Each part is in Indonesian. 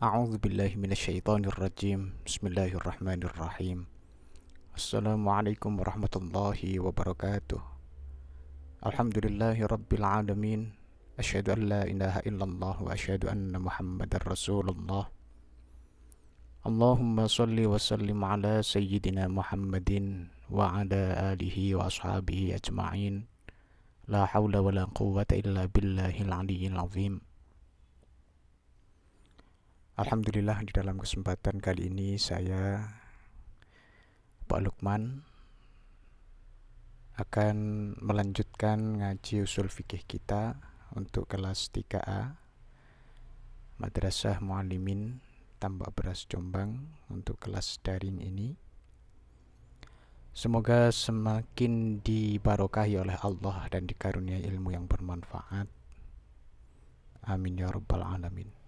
A'udzu billahi minasyaitonir rajim. Bismillahirrahmanirrahim. Assalamualaikum warahmatullahi wabarakatuh. Alhamdulillahi rabbil alamin. Asyhadu an la ilaha illallah wa asyhadu anna Muhammadar Rasulullah. Allahumma shalli wa sallim ala sayyidina Muhammadin wa ala alihi wa ashabihi ajma'in. La haula wa la quwwata illa billahil aliyyil azim. Alhamdulillah, di dalam kesempatan kali ini saya, Pak Lukman, akan melanjutkan ngaji usul fikih kita untuk kelas 3A Madrasah Muallimin Tambak Beras Jombang untuk kelas daring ini. Semoga semakin dibarokahi oleh Allah dan dikaruniai ilmu yang bermanfaat. Amin ya rabbal alamin.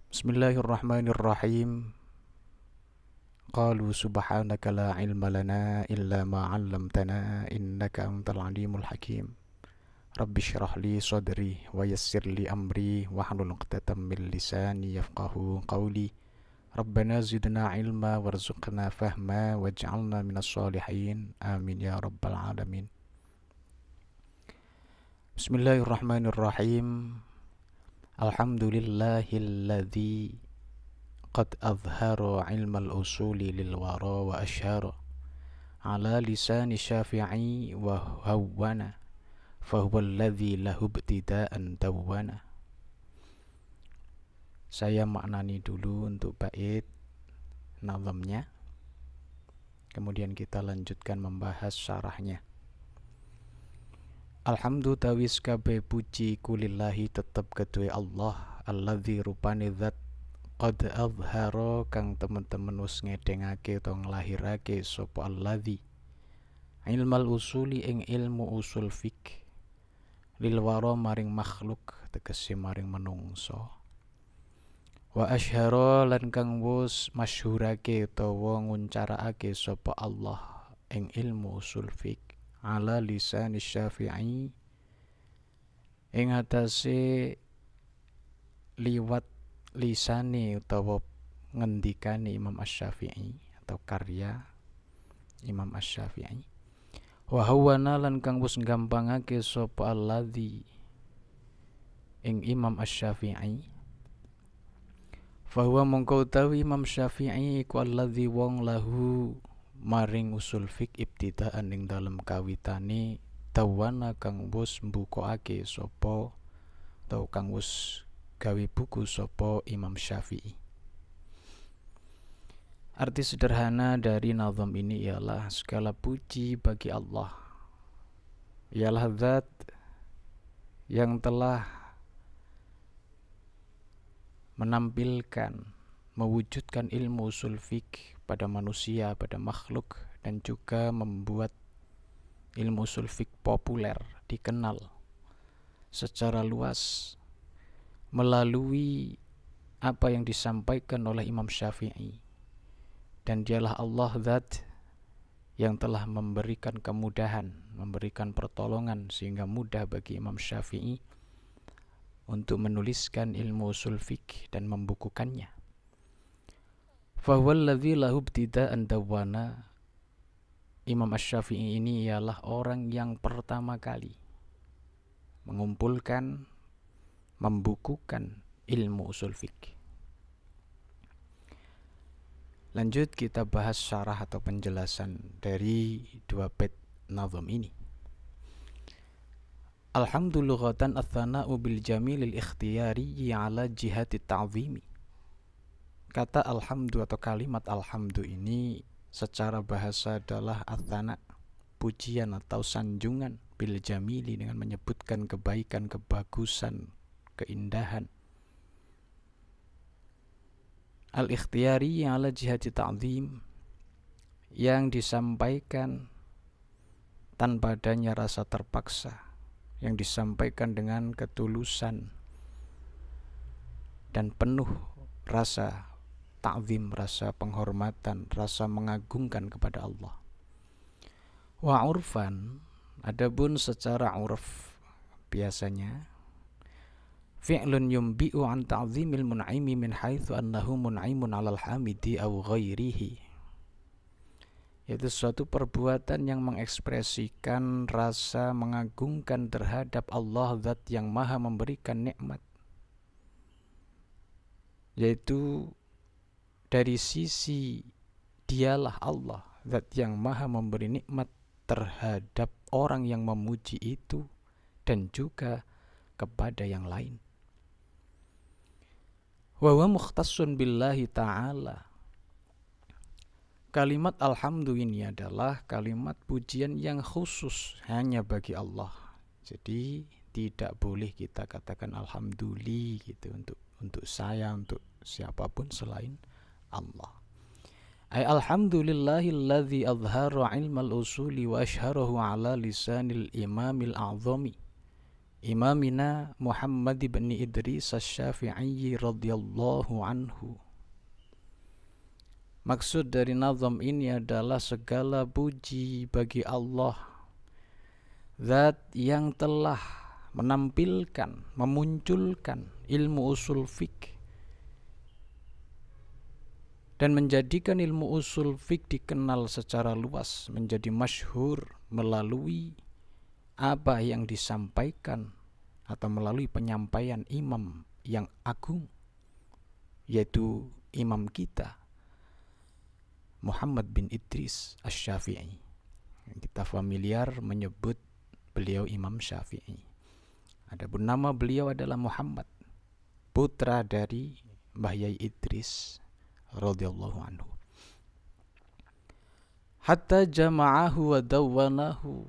Bismillahirrahmanirrahim. Qalu subhanaka la ilma lana illa ma 'allamtana innaka antal alimul hakim. Rabbi shrah li sadri wa yassir li amri wahlul 'uqdatam min lisani yafqahu qawli. Rabbana zidna ilma warzuqna fahma waj'alna minas shalihin. Amin ya rabbal alamin. Bismillahirrahmanirrahim. Alhamdulillahilladzi qad azhara ilmal usuli lil wara wa ashara ala lisani syafi'i wa hawwana fahuwa alladzi lahu ibtida'an dawwana. Saya maknani dulu untuk bait nazamnya, kemudian kita lanjutkan membahas syarahnya. Alhamdu tawis kabeh puji kulillahi tetep kedue Allah, alladzi rupane zat qad azhara kang temen-temen wis ngedengake utawa nglahirake sapa alladzi ilmal usuli ing ilmu usul fik lil wara maring makhluk tegese maring menungso. Wa asyhara lan kang wis masyhurake utawa nguncarakake sapa Allah ing ilmu usul fik ala lisan Syafi'i ing atase liwat lisane utawa ngendikane Imam Asy-Syafi'i atau karya Imam Asy-Syafi'i. Wa hawana lan kang wis gampangake sapa alladzi ing Imam Asy-Syafi'i. Fa huwa mongko utawi Imam Syafi'i iku alladzi wong lahu maring usul fik ibtidaan ing dalem kawitane dawana kang wis mbukakake sapa atau kang wis gawe buku sapa Imam Syafi'i. Arti sederhana dari nazam ini ialah segala puji bagi Allah, ialah zat yang telah menampilkan, mewujudkan ilmu usul fik pada manusia, pada makhluk, dan juga membuat ilmu usul fik populer, dikenal secara luas melalui apa yang disampaikan oleh Imam Syafi'i. Dan dialah Allah zat yang telah memberikan kemudahan, memberikan pertolongan sehingga mudah bagi Imam Syafi'i untuk menuliskan ilmu usul fik dan membukukannya. Fahuwal ladzi lahu ibtida'an dawwana. Imam Asy-Syafi'i ini ialah orang yang pertama kali mengumpulkan, membukukan ilmu usul fik. Lanjut kita bahas syarah atau penjelasan dari dua bait nazam ini. Alhamdulullahatan ats-tsana'u bil jamilil ikhtiyari ala jihati ta'zimi. Kata alhamdu atau kalimat alhamdu ini secara bahasa adalah ats-tsana, pujian atau sanjungan, bil jamili dengan menyebutkan kebaikan, kebagusan, keindahan. Al-ikhtiyari ala jihati ta'zim, yang disampaikan tanpa adanya rasa terpaksa, yang disampaikan dengan ketulusan dan penuh rasa ta'zim, rasa penghormatan, rasa mengagungkan kepada Allah. Wa urfan, adapun secara urf biasanya fi'lun yumbi'u an ta'zimil mun'imi min haitsu annahu mun'imun 'alal hamidi aw ghairihi. Yaitu suatu perbuatan yang mengekspresikan rasa mengagungkan terhadap Allah Zat yang maha memberikan nikmat, yaitu dari sisi dialah Allah Zat yang maha memberi nikmat terhadap orang yang memuji itu dan juga kepada yang lain. Wa huwa mukhtassun billahi ta'ala. Kalimat alhamdulillah ini adalah kalimat pujian yang khusus hanya bagi Allah. Jadi tidak boleh kita katakan alhamdulillah gitu untuk saya, untuk siapapun selain Allah. Ay alhamdulillahilladzi azhara ilmal usuli wa ashharahu ala lisanil imamil a'zami Imamina Muhammad bin Idris Asy-Syafi'i radhiyallahu anhu. Maksud dari nazam ini adalah segala puji bagi Allah, Zat yang telah menampilkan, memunculkan ilmu usul fiqh dan menjadikan ilmu usul fiqh dikenal secara luas, menjadi masyhur melalui apa yang disampaikan atau melalui penyampaian imam yang agung, yaitu imam kita Muhammad bin Idris Asy-Syafi'i. Kita familiar menyebut beliau Imam Syafi'i. Adapun nama beliau adalah Muhammad, putra dari Mbah Yai Idris radhiyallahu anhu. Hatta jama'ahu wa dawwanahu,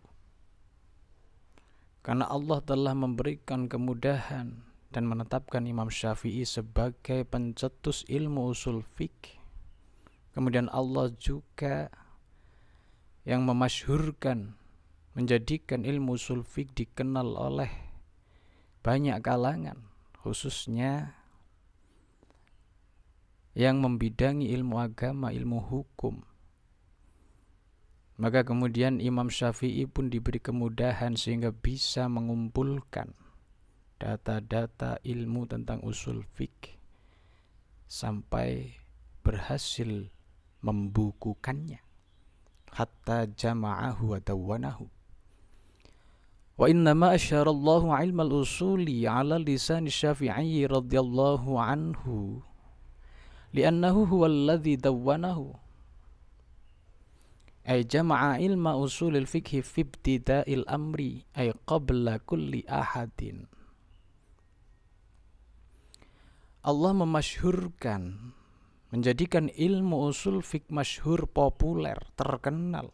karena Allah telah memberikan kemudahan dan menetapkan Imam Syafi'i sebagai pencetus ilmu usul fiqh. Kemudian Allah juga yang memasyhurkan, menjadikan ilmu usul fiqh dikenal oleh banyak kalangan, khususnya yang membidangi ilmu agama, ilmu hukum. Maka kemudian Imam Syafi'i pun diberi kemudahan sehingga bisa mengumpulkan data-data ilmu tentang usul fiqh sampai berhasil membukukannya. Hatta jama'ahu wa dawwanahu. Wa innama asyarallahu ilmal usuli ala lisan Syafi'i radhiyallahu anhu li'annahu huwa alladhi dawwanahu. Ay jama'a ilma usulil fiqhi fi ibtida'il amri ay qabla kulli ahadin. Allah memasyhurkan, menjadikan ilmu usul fiqh masyhur, populer, terkenal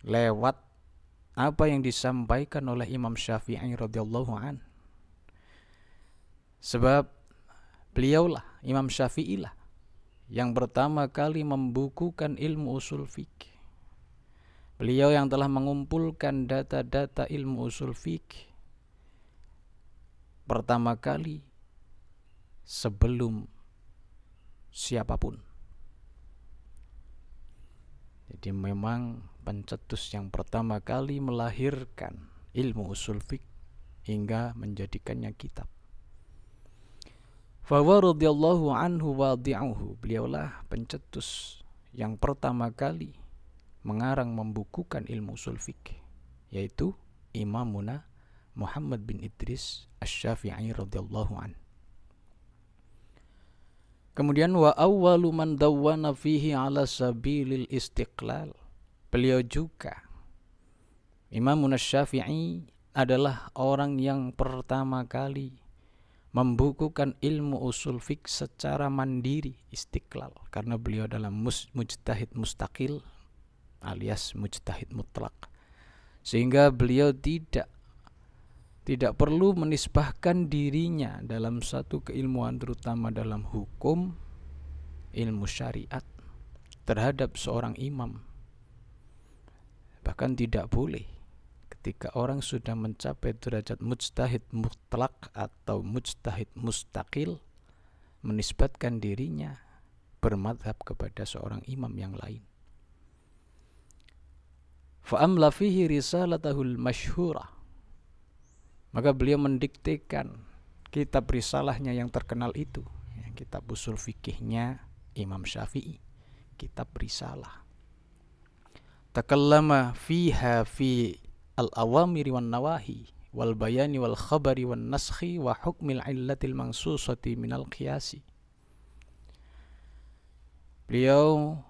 lewat apa yang disampaikan oleh Imam Syafi'i radhiyallahu an. Sebab beliaulah, Imam Syafi'i lah yang pertama kali membukukan ilmu usul fiqh. Beliau yang telah mengumpulkan data-data ilmu usul fiqh pertama kali sebelum siapapun. Jadi memang pencetus yang pertama kali melahirkan ilmu usul fiqh hingga menjadikannya kitab. Fawa radhiyallahu anhu wadi'uhu, beliaulah pencetus yang pertama kali mengarang membukukan ilmu usul fiqh, yaitu Imamuna Muhammad bin Idris Asy-Syafi'i radhiyallahu an. Kemudian wa awwalu man dawwana fihi ala sabilil istiqlal, beliau juga Imamuna Syafi'i adalah orang yang pertama kali membukukan ilmu usul fiqh secara mandiri, istiqlal, karena beliau adalah mujtahid mustaqil alias mujtahid mutlak, sehingga beliau tidak perlu menisbahkan dirinya dalam satu keilmuan, terutama dalam hukum, ilmu syariat, terhadap seorang imam. Bahkan tidak boleh ketika orang sudah mencapai derajat mujtahid mutlak atau mujtahid mustaqil menisbatkan dirinya bermadhab kepada seorang imam yang lain. Fa'amla fihi risalatahul masyhurah, Maka beliau mendiktekan kitab risalahnya yang terkenal itu, kitab usul fikihnya Imam Syafi'i, kitab risalah. Takallama fiha fi al-awamiri wan nawahi wal bayani wal khabari wan naskhi wa hukmil illatil mansusati minal qiyasi. Beliau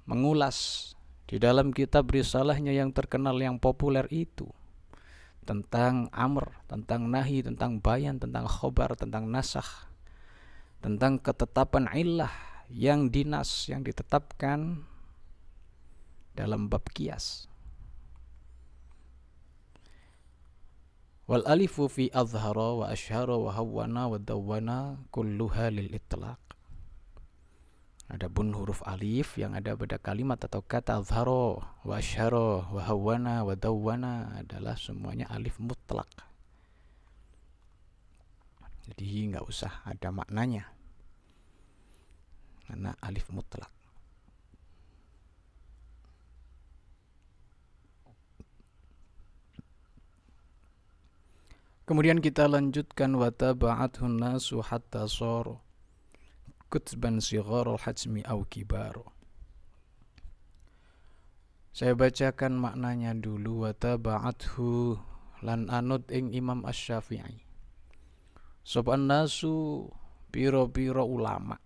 mengulas di dalam kitab risalahnya yang terkenal, yang populer itu, tentang amr, tentang nahi, tentang bayan, tentang khobar, tentang nasakh, tentang ketetapan illah yang dinas, yang ditetapkan dalam bab qiyas. Wal alifu fi azhara wa ashhara wa hawwana wa dawwana kulluha lil itlaq. Adapun huruf alif yang ada pada kalimat atau kata azhara wa ashhara wa hawwana wa dawwana adalah semuanya alif mutlak. Jadi nggak usah ada maknanya, karena alif mutlak. Kemudian kita lanjutkan wa taba'athun nasu hatta saru kutban sigharul hajmi aw kibaru. Saya bacakan maknanya dulu. Wa taba'athu lan anut ing Imam Asy-Syafi'i sopan nasu piro-piro ulama.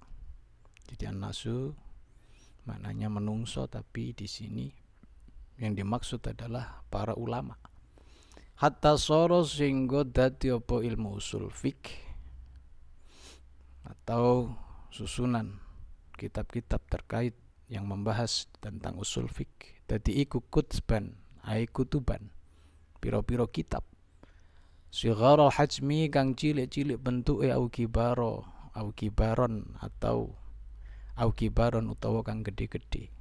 Jadi an-nasu maknanya menungso, tapi di sini yang dimaksud adalah para ulama. Hatta soro singgo dadi apa ilmu usul fik atau susunan kitab-kitab terkait yang membahas tentang usul fik. Dadi iku kutsban, ai kutuban, piro-piro kitab. Sigharul hajmi kang cilik-cilik bentuke au kibaro, au kibaron atau au kibaron utawa kang gede-gede.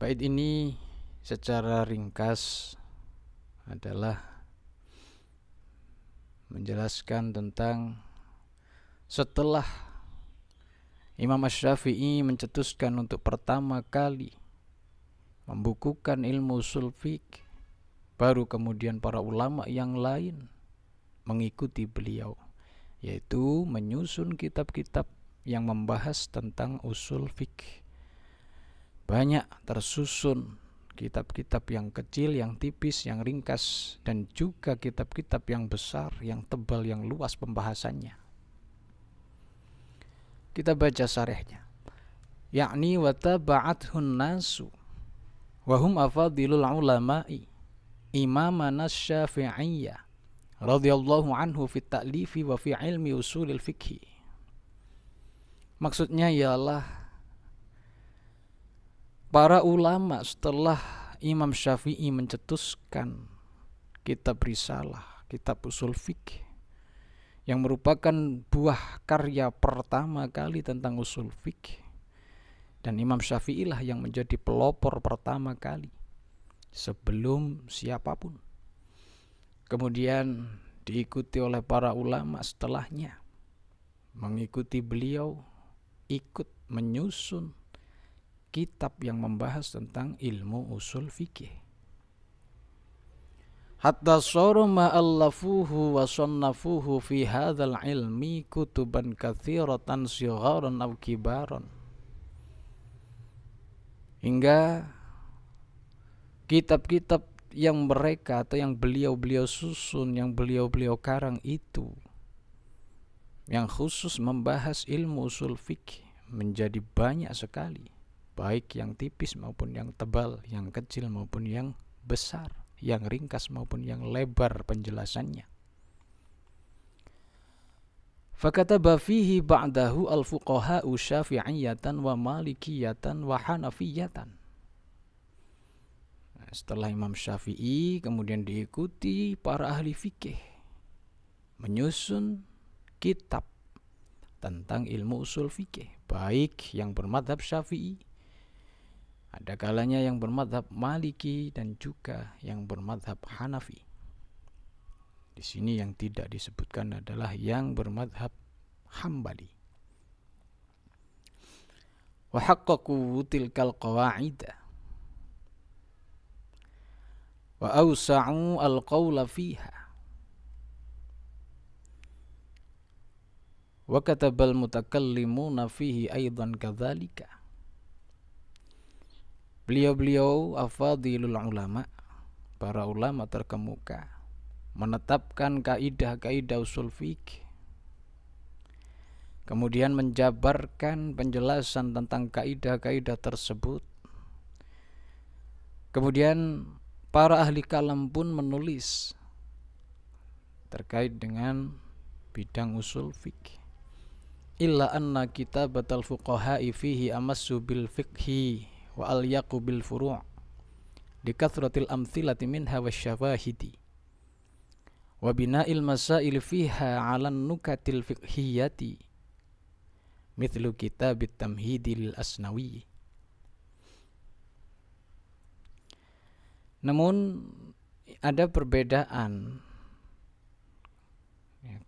Bait ini secara ringkas adalah menjelaskan tentang setelah Imam Asy-Syafi'i mencetuskan untuk pertama kali membukukan ilmu usul fiqh, baru kemudian para ulama yang lain mengikuti beliau, yaitu menyusun kitab-kitab yang membahas tentang usul fiqh. Banyak tersusun kitab-kitab yang kecil, yang tipis, yang ringkas, dan juga kitab-kitab yang besar, yang tebal, yang luas pembahasannya. Kita baca syarahnya. Yakni wa taba'athun nasu wa hum afadilul ulama'i imamana Syafi'iyyah radhiyallahu anhu fi ta'lifi wa fi ilmi usulil fiqhi. Maksudnya ialah para ulama setelah Imam Syafi'i mencetuskan kitab risalah, kitab usul fiqh, yang merupakan buah karya pertama kali tentang usul fiqh. Dan Imam Syafi'i lah yang menjadi pelopor pertama kali sebelum siapapun. Kemudian diikuti oleh para ulama setelahnya, mengikuti beliau, ikut menyusun kitab yang membahas tentang ilmu usul fikih. Hatta saru ma'allafuhu wa sannafuhu fi hadzal ilmi kutuban katsiratan sigharan aw kibaran. Hingga kitab-kitab yang mereka atau yang beliau-beliau susun, yang beliau-beliau karang itu, yang khusus membahas ilmu usul fikih, menjadi banyak sekali. Baik yang tipis maupun yang tebal, yang kecil maupun yang besar, yang ringkas maupun yang lebar penjelasannya. Fakataba fihi ba'dahu al-fuqaha'u syafi'iyatan wa malikiyatan wa hanafiyatan. Setelah Imam Syafi'i kemudian diikuti para ahli fikih, menyusun kitab tentang ilmu usul fikih, baik yang bermadhab Syafi'i, ada kalanya yang bermadhab Maliki, dan juga yang bermadhab Hanafi. Di sini yang tidak disebutkan adalah yang bermadhab Hambali. Wa haqqaqu tilkal qawa'ida. wa awsa'u al-qawla fiha wa katabal mutakallimuna fihi aidan kadzalika. Beliau-beliau afadilul ulama, para ulama terkemuka, menetapkan kaidah-kaidah usul fikih, kemudian menjabarkan penjelasan tentang kaidah-kaidah tersebut. Kemudian para ahli kalam pun menulis terkait dengan bidang usul fikih. Illa anna kitabatal fuqaha'i fihi amassu bil fiqhi wa alyaqu bil furu' likathratil amthilati minha wasyawahidi wa bina'il masail fiha 'alan nukatil fiqhiyati mithlu kitabit tamhidi lil Asnawi. Namun ada perbedaan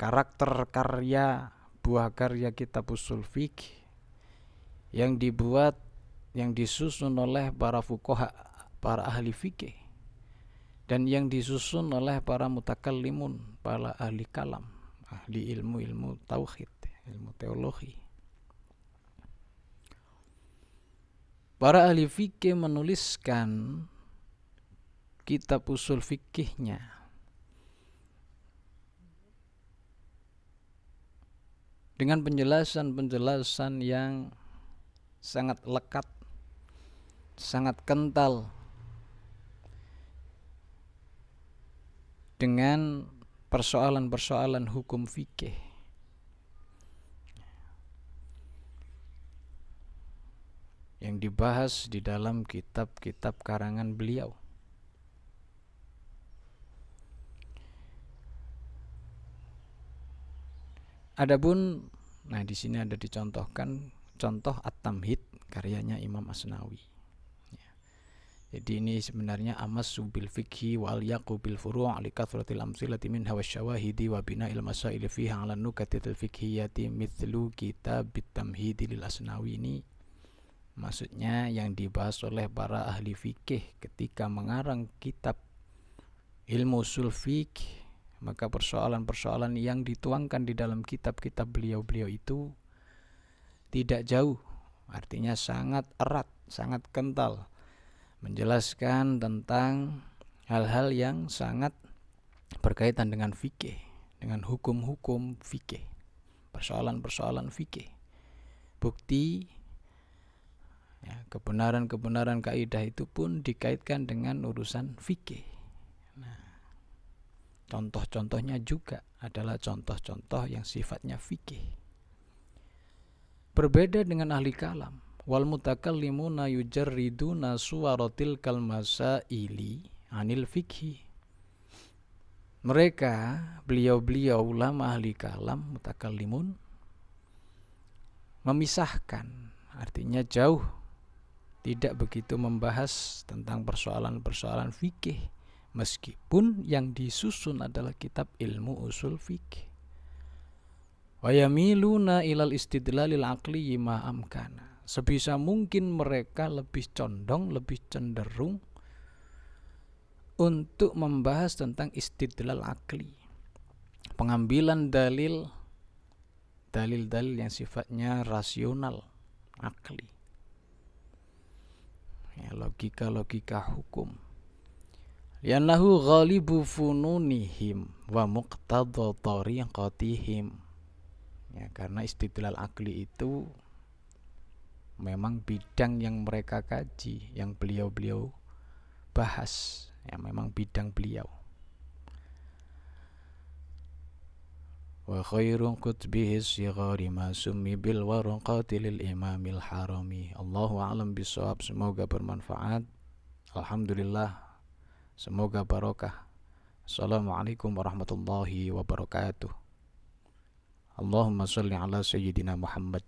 karakter karya, buah karya kitab usul fikih yang dibuat, yang disusun oleh para fuqaha, para ahli fikih, dan yang disusun oleh para mutakallimun, para ahli kalam, ahli ilmu tauhid, ilmu teologi. Para ahli fikih menuliskan kitab usul fikihnya dengan penjelasan-penjelasan yang sangat lekat, sangat kental dengan persoalan-persoalan hukum fikih. Yang dibahas di dalam kitab-kitab karangan beliau. Adapun, nah di sini ada dicontohkan contoh At-Tamhid karyanya Imam Asnawi. Ya. Jadi ini sebenarnya amassu bil fiqhi wa alyaqu bil furu' li kathratil amthilati minha wasyawahidi wa bina'il masail fiha 'ala nukatil fiqhiyati mithlu kitabit tamhidi lil Asnawi. Ini maksudnya yang dibahas oleh para ahli fikih ketika mengarang kitab ilmu usul fikih. Maka persoalan-persoalan yang dituangkan di dalam kitab-kitab beliau-beliau itu tidak jauh, artinya sangat erat, sangat kental, menjelaskan tentang hal-hal yang sangat berkaitan dengan fikih, dengan hukum-hukum fikih, persoalan-persoalan fikih, bukti, ya, kebenaran-kebenaran kaidah itu pun dikaitkan dengan urusan fikih. Contoh-contohnya juga adalah contoh-contoh yang sifatnya fikih. Berbeda dengan ahli kalam. Wal mutakallimuna yujarriduna suwaratil kalmasaili anil fikhi. Mereka, beliau-beliau ulama ahli kalam, mutakallimun, memisahkan, artinya jauh, tidak begitu membahas tentang persoalan-persoalan fikih. Meskipun yang disusun adalah kitab ilmu usul fikih. Wa yamiluna ilal istidlalil aqli ma amkana. Sebisa mungkin mereka lebih condong, lebih cenderung untuk membahas tentang istidlal aqli. Pengambilan dalil-dalil yang sifatnya rasional, aqli. Ya, logika-logika hukum. Liannahu ghalibu fununihim wa muqtadha tariqatihim. Ya, karena istidlal akli itu memang bidang yang mereka kaji, yang beliau-beliau bahas, ya memang bidang beliau. Wa khairu kutbihi sighari ma summi bil warqati lil imamil harami. Allahu a'lam bishawab. Semoga bermanfaat. Alhamdulillah. Semoga barokah. Assalamualaikum warahmatullahi wabarakatuh. Allahumma salli ala sayyidina Muhammad